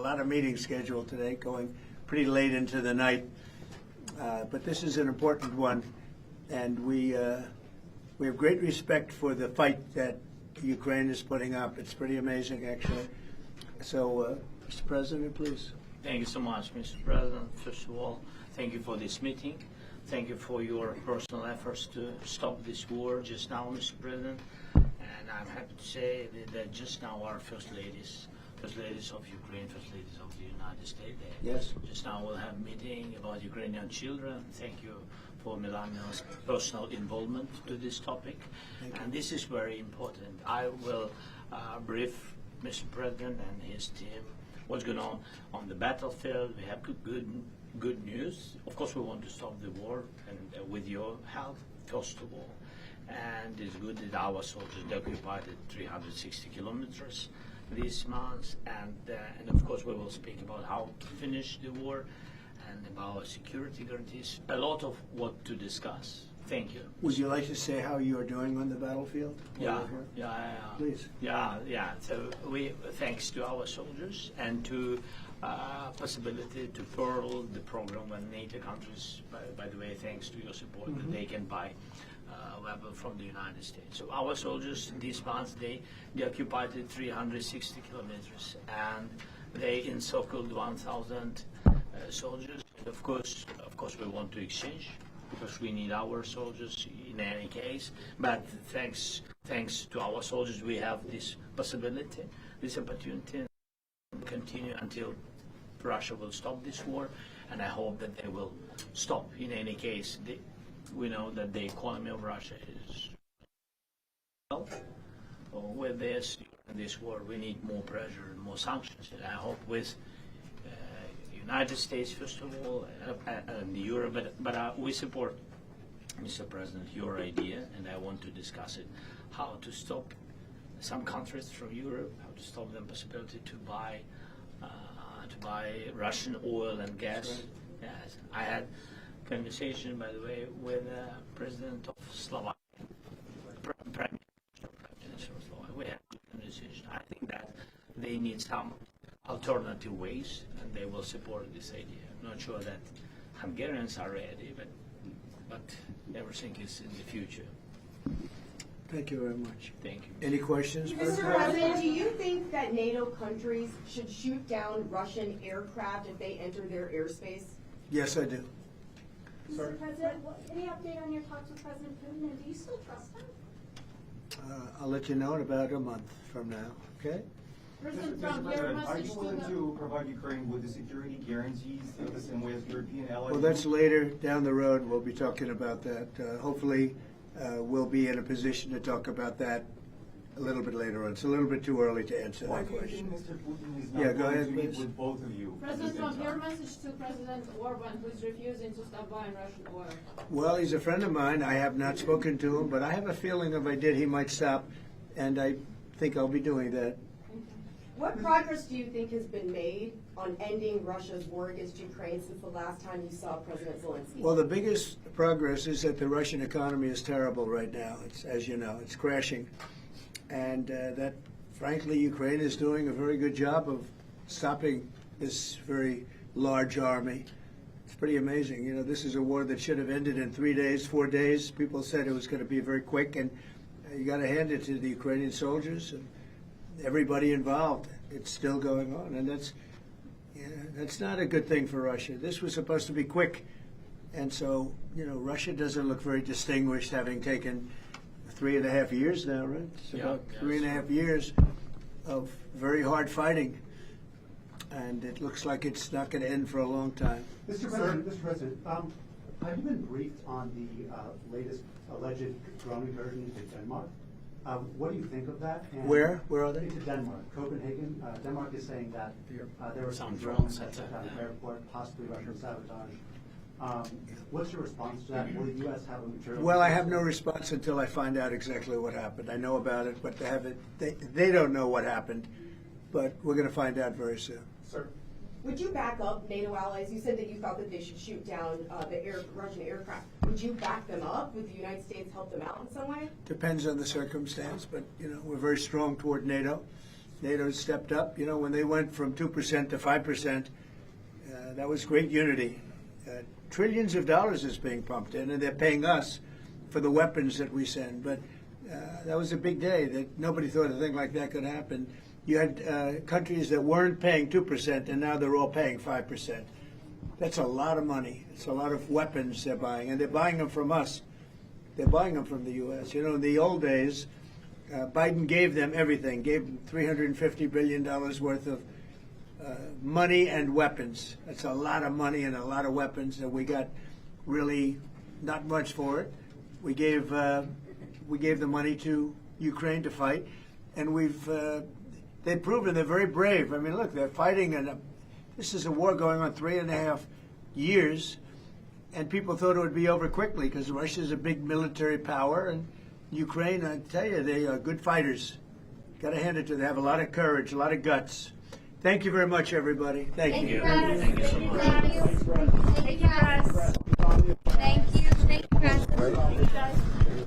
lot of meetings scheduled today, going pretty late into the night. But this is an important one, and we have great respect for the fight that Ukraine is putting up. It's pretty amazing, actually. So, Mr. President, please. Thank you so much, Mr. President. First of all, thank you for this meeting. Thank you for your personal efforts to stop this war just now, Mr. President. And I'm happy to say that just now our first ladies of Ukraine, first ladies of the United States, Yes. just now we'll have a meeting about Ukrainian children. Thank you for Melania's personal involvement to this topic. And this is very important. I will brief Mr. President and his team what's going on the battlefield. We have good news. Of course, we want to stop the war, and with your help, first of all. And it's good that our soldiers occupied 360 kilometers this month. And of course, we will speak about how to finish the war and about security guarantees. A lot of what to discuss. Thank you. Would you like to say how you are doing on the battlefield? Yeah. Please. Yeah. So thanks to our soldiers and to possibility to further the program when NATO countries, by the way, thanks to your support, that they can buy weapons from the United States. So our soldiers this month they occupied 360 kilometers and they encircled 1,000 soldiers. And of course, we want to exchange, because we need our soldiers in any case. But thanks to our soldiers, we have this possibility, this opportunity to continue until Russia will stop this war. And I hope that they will stop. In any case, we know that the economy of Russia is well. With this war, we need more pressure and more sanctions. And I hope with United States, first of all, and Europe, but we support, Mr. President, your idea, and I want to discuss it, how to stop some countries from Europe, how to stop the possibility to buy Russian oil and gas. Right. Yes, I had conversation, by the way, with President of Slovakia, Prime Minister of Slovakia. We had a conversation. I think that they need some alternative ways, and they will support this idea. I'm not sure that Hungarians are ready, but everything is in the future. Thank you very much. Thank you. Any questions? Mr. President, do you think that NATO countries should shoot down Russian aircraft if they enter their airspace? Yes, I do. Mr. President, any update on your talks with President Putin, and do you still trust him? I'll let you know in about a month from now, okay? President Mr. Trump, your President, are message you to willing the... to provide Ukraine with the security guarantees the same way as European allies? Well, that's later down the road. We'll be talking about that. Hopefully, we'll be in a position to talk about that a little bit later on. It's a little bit too early to answer Why that do you question. think Mr. Putin is Yeah, not go going ahead, to meet please. with both of you? at the President same Trump, your time? message to President Orban, who is refusing to stop buying Russian oil. Well, he's a friend of mine. I have not spoken to him, but I have a feeling if I did, he might stop, and I think I'll be doing that. What progress do you think has been made on ending Russia's war against Ukraine since the last time you saw President Zelensky? Well, the biggest progress is that the Russian economy is terrible right now. It's, as you know, it's crashing. And that, frankly, Ukraine is doing a very good job of stopping this very large army. It's pretty amazing. You know, this is a war that should have ended in 3 days, 4 days. People said it was going to be very quick, and you got to hand it to the Ukrainian soldiers and everybody involved. It's still going on, and that's not a good thing for Russia. This was supposed to be quick, and so, you know, Russia doesn't look very distinguished, having taken 3.5 years now, right? It's about 3.5 years of very hard fighting, and it looks like it's not going to end for a long time. Mr. President, have you been briefed on the latest alleged drone incursion into Denmark? What do you think of that? And Where are they? Into Denmark, Copenhagen. Denmark is saying that there were some Some drones drones at the airport, possibly Russian sabotage. What's your response to that? Will the U.S. have a material? Well, I have no response until I find out exactly what happened. I know about it, but they don't know what happened. But we're going to find out very soon. Sir. Would you back up NATO allies? You said that you thought that they should shoot down the Russian aircraft. Would you back them up? Would the United States help them out in some way? Depends on the circumstance, but you know we're very strong toward NATO, NATO stepped up. You know, when they went from 2% to 5%, that was great unity. Trillions of dollars is being pumped in, and they're paying us for the weapons that we send. But that was a big day. That nobody thought a thing like that could happen. You had countries that weren't paying 2%, and now they're all paying 5%. That's a lot of money. It's a lot of weapons they're buying, and they're buying them from us. They're buying them from the U.S. You know, in the old days, Biden gave them everything, gave them $350 billion worth of money and weapons. That's a lot of money and a lot of weapons, and we got really not much for it. We gave the money to Ukraine to fight, and they've proven they're very brave. I mean, look, they're fighting, and this is a war going on 3.5 years, and people thought it would be over quickly because Russia's a big military power, and Ukraine, I tell you, they are good fighters. Got to hand it to them. They have a lot of courage, a lot of guts. Thank you very much, everybody. Thank you. Thank you so much.